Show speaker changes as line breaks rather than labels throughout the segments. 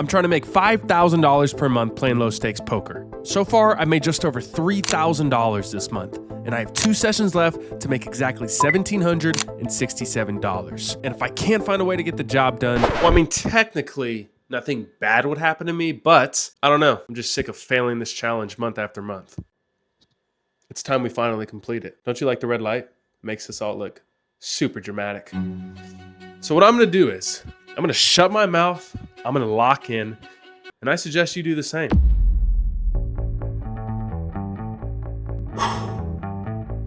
I'm trying to make $5,000 per month playing low stakes poker. So far, I made just over $3,000 this month, and I have 2 sessions left to make exactly $1,767. And if I can't find a way to get the job done, well, I mean, technically, nothing bad would happen to me, but I don't know. I'm just sick of failing this challenge month after month. It's time we finally complete it. Don't you like the red light? It makes this all look super dramatic. So what I'm gonna do is, I'm gonna shut my mouth, I'm gonna lock in, and I suggest you do the same.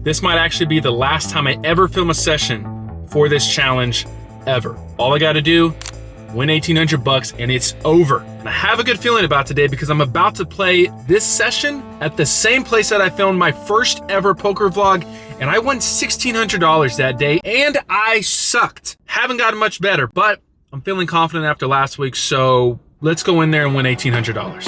This might actually be the last time I ever film a session for this challenge ever. All I gotta do, win $1,800 and it's over. And I have a good feeling about today because I'm about to play this session at the same place that I filmed my first ever poker vlog, and I won $1,600 that day and I sucked. Haven't gotten much better, but I'm feeling confident after last week, so let's go in there and win $1,800.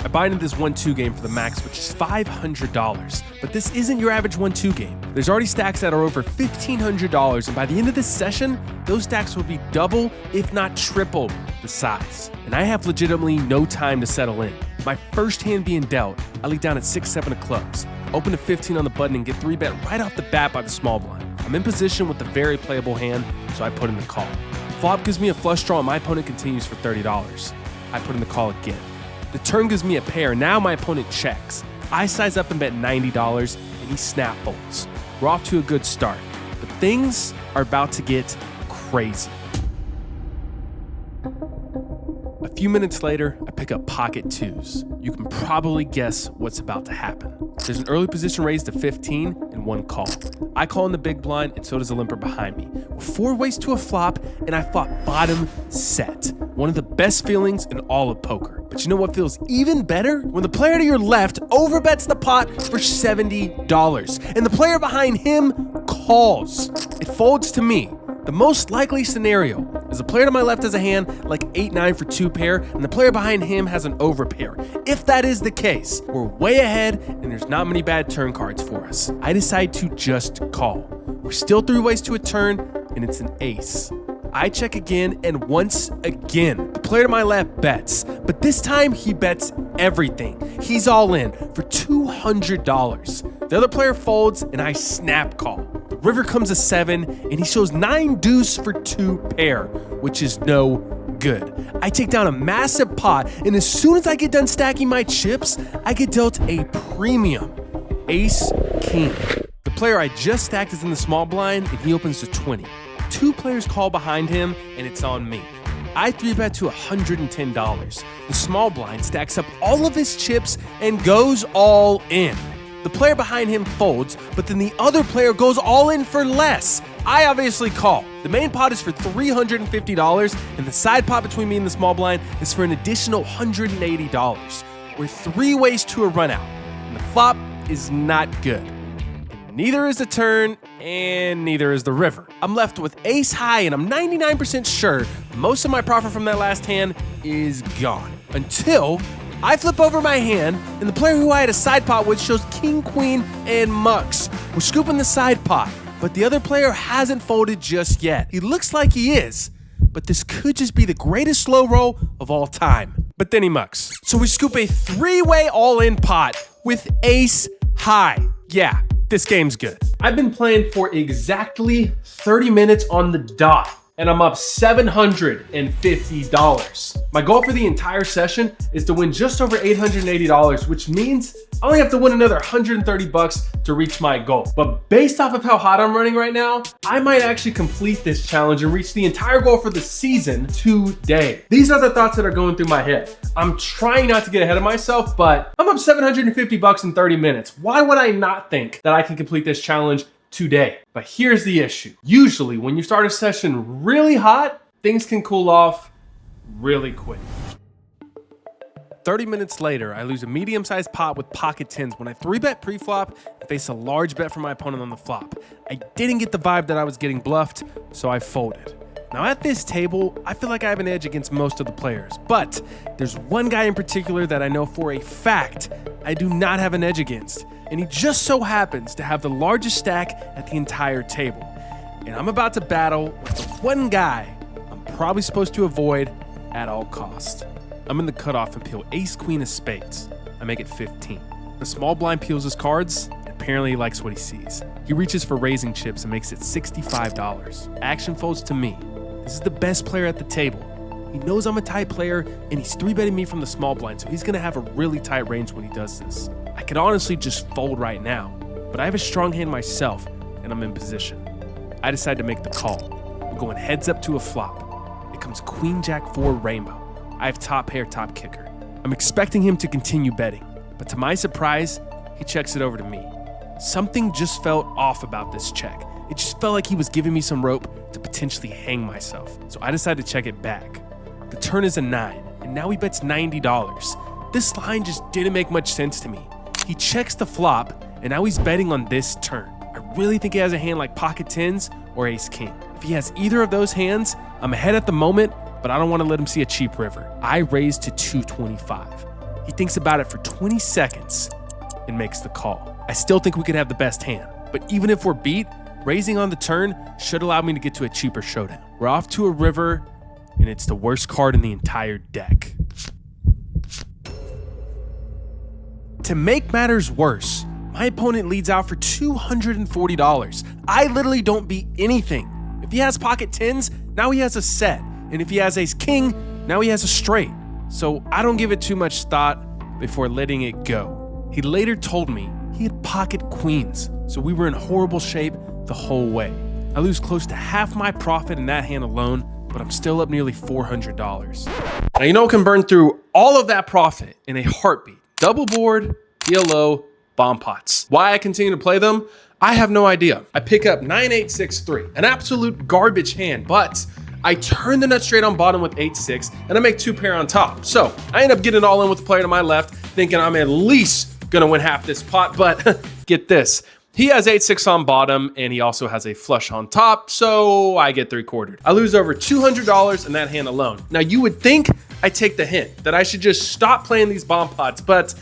I buy into this 1-2 game for the max, which is $500. But this isn't your average 1-2 game. There's already stacks that are over $1,500, and by the end of this session, those stacks will be double, if not triple, the size. And I have legitimately no time to settle in. My first hand being dealt, I lead down at 6-7 of clubs, open to 15 on the button and get 3-bet right off the bat by the small blind. I'm in position with a very playable hand, so I put in the call. Flop gives me a flush draw and my opponent continues for $30. I put in the call again. The turn gives me a pair, now my opponent checks. I size up and bet $90 and he snap folds. We're off to a good start, but things are about to get crazy. A few minutes later, I pick up pocket 2s. You can probably guess what's about to happen. There's an early position raise to 15 and 1 call. I call in the big blind and so does a limper behind me. We're 4 ways to a flop and I flop bottom set. One of the best feelings in all of poker. But you know what feels even better? When the player to your left overbets the pot for $70 and the player behind him calls. It folds to me. The most likely scenario is the player to my left has a hand like 8-9 for 2 pair, and the player behind him has an overpair. If that is the case, we're way ahead and there's not many bad turn cards for us. I decide to just call. We're still 3 ways to a turn, and it's an ace. I check again, and once again, the player to my left bets, but this time he bets everything. He's all in for $200. The other player folds, and I snap call. The river comes a 7, and he shows 9 deuce for 2 pair, which is no good. I take down a massive pot, and as soon as I get done stacking my chips, I get dealt a premium ace king. The player I just stacked is in the small blind, and he opens to 20. 2 players call behind him, and it's on me. I 3-bet to $110. The small blind stacks up all of his chips and goes all in. The player behind him folds, but then the other player goes all in for less. I obviously call. The main pot is for $350, and the side pot between me and the small blind is for an additional $180. We're 3 ways to a run out, and the flop is not good. Neither is the turn, and neither is the river. I'm left with ace high, and I'm 99% sure most of my profit from that last hand is gone. Until I flip over my hand, and the player who I had a side pot with shows king, queen, and mucks. We're scooping the side pot, but the other player hasn't folded just yet. He looks like he is, but this could just be the greatest slow roll of all time. But then he mucks. So we scoop a 3-way all-in pot with ace high. Yeah. This game's good. I've been playing for exactly 30 minutes on the dot, and I'm up $750. My goal for the entire session is to win just over $880, which means I only have to win another $130 to reach my goal. But based off of how hot I'm running right now, I might actually complete this challenge and reach the entire goal for the season today. These are the thoughts that are going through my head. I'm trying not to get ahead of myself, but I'm up $750 in 30 minutes. Why would I not think that I can complete this challenge today? But here's the issue. Usually when you start a session really hot, things can cool off really quick. 30 minutes later, I lose a medium-sized pot with pocket 10s when I 3-bet pre-flop and face a large bet from my opponent on the flop. I didn't get the vibe that I was getting bluffed, so I folded. Now at this table, I feel like I have an edge against most of the players, but there's one guy in particular that I know for a fact I do not have an edge against. and he just so happens to have the largest stack at the entire table. And I'm about to battle with the one guy I'm probably supposed to avoid at all costs. I'm in the cutoff and peel ace queen of spades. I make it 15. The small blind peels his cards, and apparently he likes what he sees. He reaches for raising chips and makes it $65. Action folds to me. This is the best player at the table. He knows I'm a tight player, and he's 3-betting me from the small blind, so he's gonna have a really tight range when he does this. I could honestly just fold right now, but I have a strong hand myself, and I'm in position. I decide to make the call. We're going heads up to a flop. It comes queen jack 4 rainbow. I have top pair, top kicker. I'm expecting him to continue betting, but to my surprise, he checks it over to me. Something just felt off about this check. It just felt like he was giving me some rope to potentially hang myself. So I decided to check it back. The turn is a 9, and now he bets $90. This line just didn't make much sense to me. He checks the flop, and now he's betting on this turn. I really think he has a hand like pocket tens or ace king. If he has either of those hands, I'm ahead at the moment, but I don't want to let him see a cheap river. I raise to 225. He thinks about it for 20 seconds and makes the call. I still think we could have the best hand, but even if we're beat, raising on the turn should allow me to get to a cheaper showdown. We're off to a river, and it's the worst card in the entire deck. To make matters worse, my opponent leads out for $240. I literally don't beat anything. If he has pocket tens, now he has a set. And if he has ace king, now he has a straight. So I don't give it too much thought before letting it go. He later told me he had pocket queens, so we were in horrible shape the whole way. I lose close to half my profit in that hand alone, but I'm still up nearly $400. Now you know what can burn through all of that profit in a heartbeat? Double board, ELO, bomb pots. Why I continue to play them? I have no idea. I pick up 9-8-6-3, an absolute garbage hand, but I turn the nut straight on bottom with 8-6, and I make 2 pair on top. So I end up getting all in with the player to my left, thinking I'm at least gonna win half this pot, but get this. He has 8-6 on bottom, and he also has a flush on top, so I get 3/4. I lose over $200 in that hand alone. Now you would think I take the hint that I should just stop playing these bomb pots, but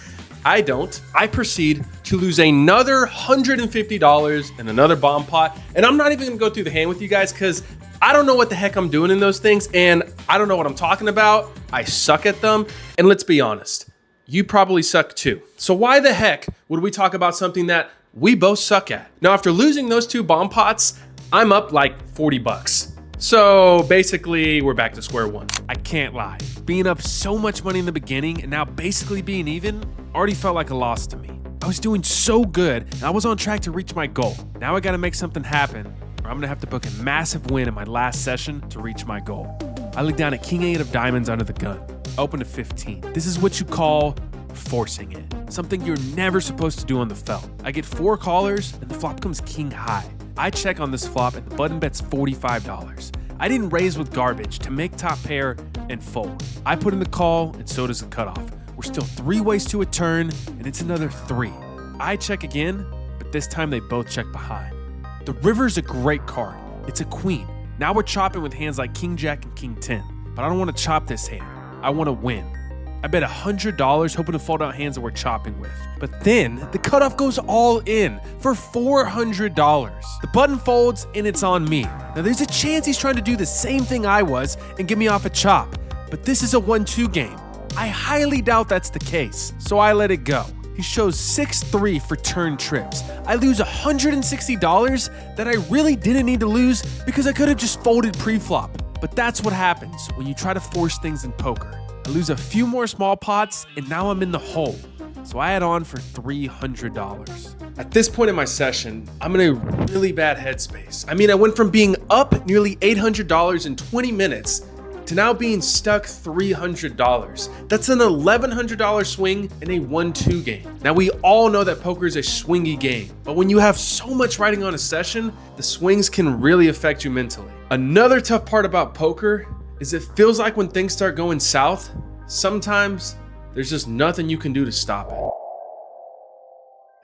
I don't. I proceed to lose another $150 in another bomb pot, and I'm not even gonna go through the hand with you guys because I don't know what the heck I'm doing in those things, and I don't know what I'm talking about. I suck at them, and let's be honest, you probably suck too. So why the heck would we talk about something that we both suck at? Now, after losing those 2 bomb pots, I'm up like 40 bucks. So basically, we're back to square one. I can't lie. Being up so much money in the beginning and now basically being even already felt like a loss to me. I was doing so good and I was on track to reach my goal. Now I gotta make something happen or I'm gonna have to book a massive win in my last session to reach my goal. I look down at king 8 of diamonds under the gun. Open to 15. This is what you call forcing it. Something you're never supposed to do on the felt. I get 4 callers and the flop comes king high. I check on this flop and the button bets $45. I didn't raise with garbage to make top pair and fold. I put in the call and so does the cutoff. We're still 3 ways to a turn and it's another 3. I check again, but this time they both check behind. The river's a great card. It's a queen. Now we're chopping with hands like king jack and king 10, but I don't want to chop this hand. I want to win. I bet $100 hoping to fold out hands that we're chopping with. But then the cutoff goes all in for $400. The button folds and it's on me. Now there's a chance he's trying to do the same thing I was and get me off a chop, but this is a 1-2 game. I highly doubt that's the case, so I let it go. He shows 6-3 for turn trips. I lose $160 that I really didn't need to lose because I could have just folded pre-flop. But that's what happens when you try to force things in poker. I lose a few more small pots and now I'm in the hole. So I add on for $300. At this point in my session, I'm in a really bad headspace. I mean, I went from being up nearly $800 in 20 minutes to now being stuck $300. That's an $1,100 swing in a 1-2 game. Now we all know that poker is a swingy game, but when you have so much riding on a session, the swings can really affect you mentally. Another tough part about poker is it feels like when things start going south, sometimes there's just nothing you can do to stop it.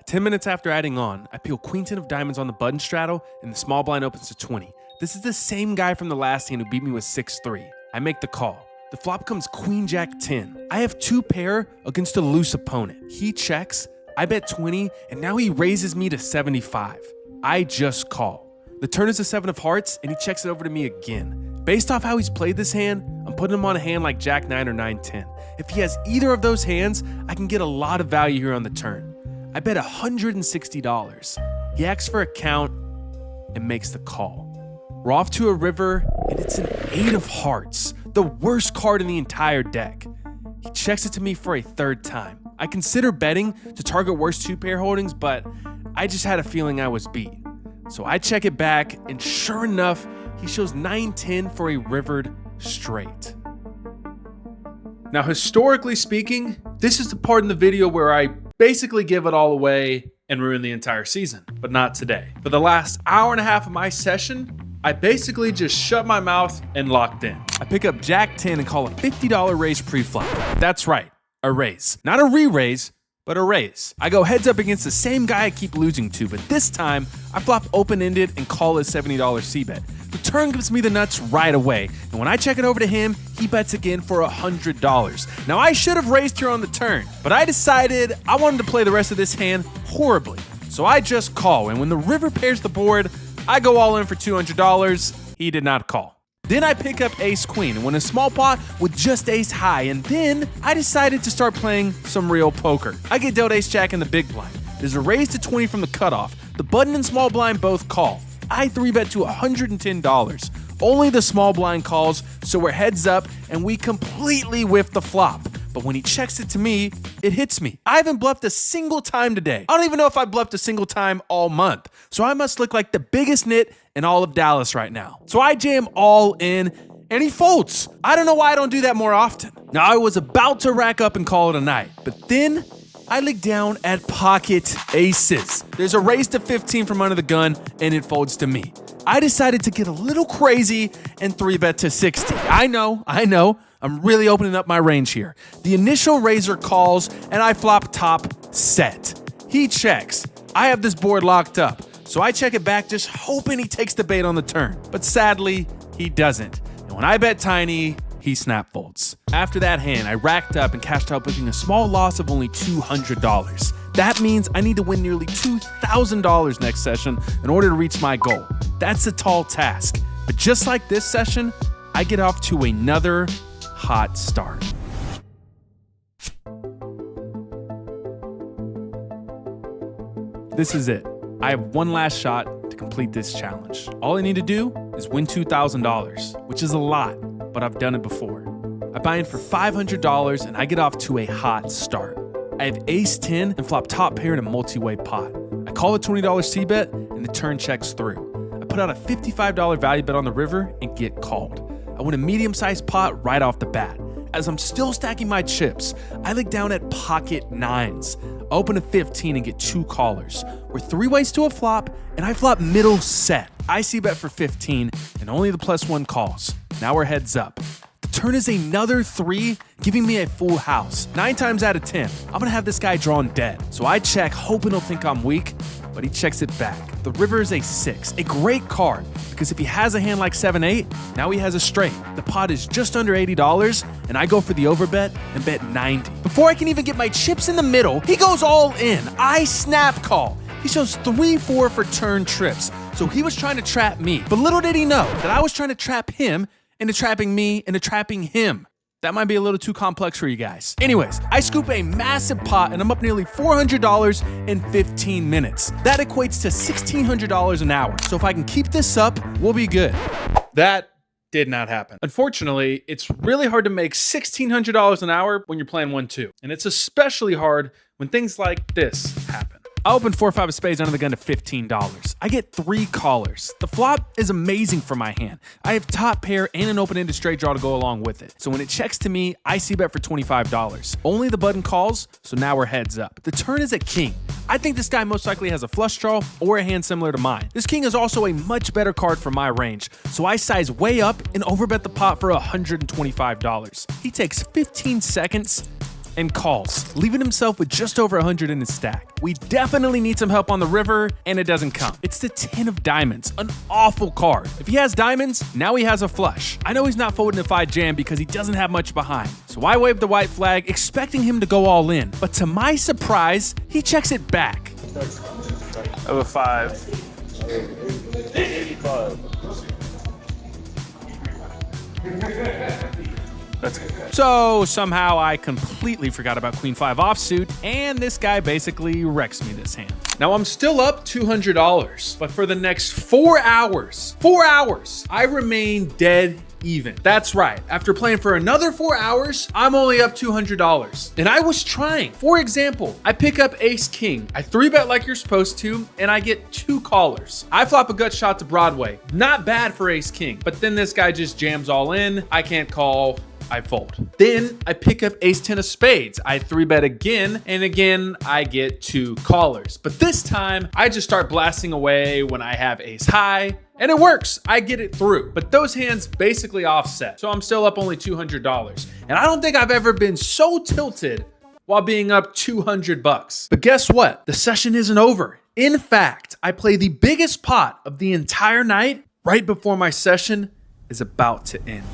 10 minutes after adding on, I peel queen 10 of diamonds on the button straddle and the small blind opens to 20. This is the same guy from the last hand who beat me with 6-3. I make the call. The flop comes queen jack 10. I have 2 pair against a loose opponent. He checks, I bet 20, and now he raises me to 75. I just call. The turn is a 7 of hearts, and he checks it over to me again. Based off how he's played this hand, I'm putting him on a hand like Jack 9 or 9-10. If he has either of those hands, I can get a lot of value here on the turn. I bet $160. He asks for a count and makes the call. We're off to a river, and it's an 8 of hearts, the worst card in the entire deck. He checks it to me for a third time. I consider betting to target worst 2-pair holdings, but I just had a feeling I was beat. So I check it back, and sure enough, he shows 9-10 for a rivered straight. Now, historically speaking, this is the part in the video where I basically give it all away and ruin the entire season, but not today. For the last hour and a half of my session, I basically just shut my mouth and locked in. I pick up Jack 10 and call a $50 raise pre-flop. That's right, a raise. Not a re-raise, but a raise. I go heads up against the same guy I keep losing to, but this time, I flop open-ended and call a $70 c-bet. The turn gives me the nuts right away, and when I check it over to him, he bets again for $100. Now, I should have raised here on the turn, but I decided I wanted to play the rest of this hand horribly. So I just call, and when the river pairs the board, I go all in for $200. He did not call. Then I pick up ace queen and win a small pot with just ace high, and then I decided to start playing some real poker. I get dealt ace jack in the big blind. There's a raise to 20 from the cutoff. The button and small blind both call. I 3-bet to $110. Only the small blind calls, so we're heads up, and we completely whiff the flop. But when he checks it to me, it hits me. I haven't bluffed a single time today. I don't even know if I bluffed a single time all month. So I must look like the biggest nit in all of Dallas right now. So I jam all in, and he folds. I don't know why I don't do that more often. Now, I was about to rack up and call it a night, but then I look down at pocket aces. There's a raise to 15 from under the gun, and it folds to me. I decided to get a little crazy and 3-bet to 60. I know. I'm really opening up my range here. The initial raiser calls, and I flop top set. He checks. I have this board locked up, so I check it back just hoping he takes the bait on the turn. But sadly, he doesn't. And when I bet tiny, he snap folds. After that hand, I racked up and cashed out booking a small loss of only $200. That means I need to win nearly $2,000 next session in order to reach my goal. That's a tall task. But just like this session, I get off to another hot start. This is it. I have one last shot to complete this challenge. All I need to do is win $2,000, which is a lot, but I've done it before. I buy in for $500 and I get off to a hot start. I have ace 10 and flop top pair in a multi-way pot. I call a $20 c-bet and the turn checks through. I put out a $55 value bet on the river and get called. I win a medium-sized pot right off the bat. As I'm still stacking my chips, I look down at pocket nines. I open a 15 and get 2 callers. We're 3 ways to a flop, and I flop middle set. I c-bet for 15, and only the +1 calls. Now we're heads up. The turn is another 3, giving me a full house. 9 times out of 10, I'm gonna have this guy drawn dead. So I check, hoping he'll think I'm weak, but he checks it back. The river is a 6, a great card, because if he has a hand like 7-8, now he has a straight. The pot is just under $80, and I go for the overbet and bet 90. Before I can even get my chips in the middle, he goes all in. I snap call. He shows 3-4 for turn trips, so he was trying to trap me. But little did he know that I was trying to trap him into trapping me into trapping him. That might be a little too complex for you guys. Anyways, I scoop a massive pot and I'm up nearly $400 in 15 minutes. That equates to $1,600 an hour. So if I can keep this up, we'll be good. That did not happen. Unfortunately, it's really hard to make $1,600 an hour when you're playing 1-2. And it's especially hard when things like this happen. I open 4-5 of spades under the gun to $15. I get 3 callers. The flop is amazing for my hand. I have top pair and an open-ended straight draw to go along with it. So when it checks to me, I c-bet for $25. Only the button calls, so now we're heads up. The turn is a king. I think this guy most likely has a flush draw or a hand similar to mine. This king is also a much better card for my range, so I size way up and overbet the pot for $125. He takes 15 seconds and calls, leaving himself with just over 100 in his stack. We definitely need some help on the river, and it doesn't come. It's the 10 of diamonds, an awful card. If he has diamonds, now he has a flush. I know he's not folding if I jam because he doesn't have much behind, so I wave the white flag, expecting him to go all in. But to my surprise, he checks it back.
Of a 5. 85.
So somehow I completely forgot about Queen 5 offsuit, and this guy basically wrecks me this hand.
Now I'm still up $200, but for the next 4 hours, I remain dead even. That's right. After playing for another 4 hours, I'm only up $200. And I was trying. For example, I pick up ace king. I 3-bet like you're supposed to, and I get 2 callers. I flop a gut shot to Broadway. Not bad for ace king, but then this guy just jams all in. I can't call. I fold. Then I pick up ace 10 of spades. I 3-bet again, and again, I get 2 callers. But this time, I just start blasting away when I have ace high, and it works. I get it through. But those hands basically offset, so I'm still up only $200. And I don't think I've ever been so tilted while being up 200 bucks. But guess what? The session isn't over. In fact, I play the biggest pot of the entire night right before my session is about to end.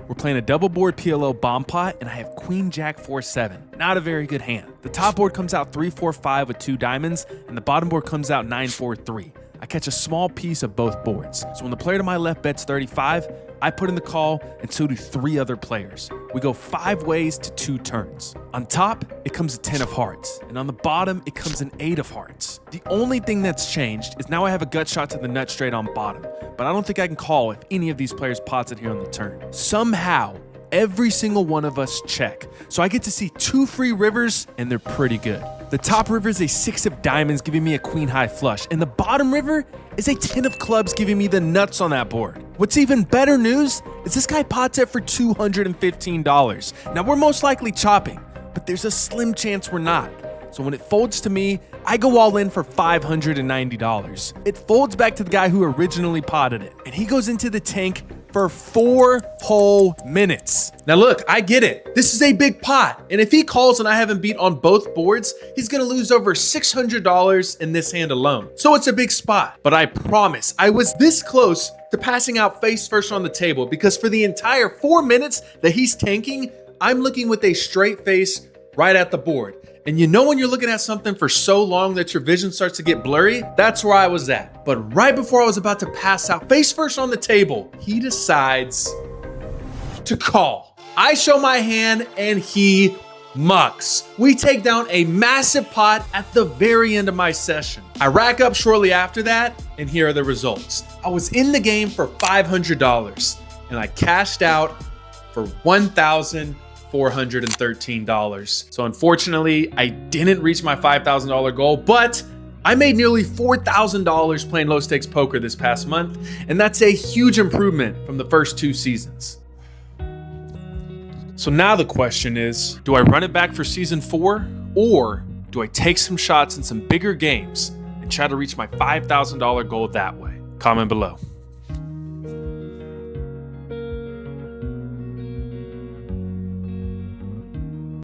We're playing a double board PLO bomb pot, and I have Queen Jack 4-7. Not a very good hand. The top board comes out 3-4-5 with 2 diamonds, and the bottom board comes out 9-4-3. I catch a small piece of both boards. So when the player to my left bets 35, I put in the call, and so do 3 other players. We go 5 ways to 2 turns. On top, it comes a 10 of hearts, and on the bottom, it comes an 8 of hearts. The only thing that's changed is now I have a gut shot to the nut straight on bottom, but I don't think I can call if any of these players pots it here on the turn. Somehow, every single one of us check. So I get to see 2 free rivers, and they're pretty good. The top river is a 6 of diamonds, giving me a queen high flush, and the bottom river is a 10 of clubs, giving me the nuts on that board. What's even better news is this guy pots it for $215. Now we're most likely chopping, but there's a slim chance we're not. So when it folds to me, I go all in for $590. It folds back to the guy who originally potted it, and he goes into the tank for 4 whole minutes.
Now look, I get it. This is a big pot, and if he calls and I haven't beat on both boards, he's gonna lose over $600 in this hand alone. So it's a big spot, but I promise I was this close to passing out face first on the table, because for the entire 4 minutes that he's tanking, I'm looking with a straight face right at the board. And you know when you're looking at something for so long that your vision starts to get blurry? That's where I was at. But right before I was about to pass out face first on the table, he decides to call. I show my hand and he mucks. We take down a massive pot at the very end of my session. I rack up shortly after that, and here are the results. I was in the game for $500, and I cashed out for $1,413. So unfortunately, I didn't reach my $5,000 goal, but I made nearly $4,000 playing low stakes poker this past month, and that's a huge improvement from the first 2 seasons. So now the question is, do I run it back for season 4, or do I take some shots in some bigger games and try to reach my $5,000 goal that way? Comment below.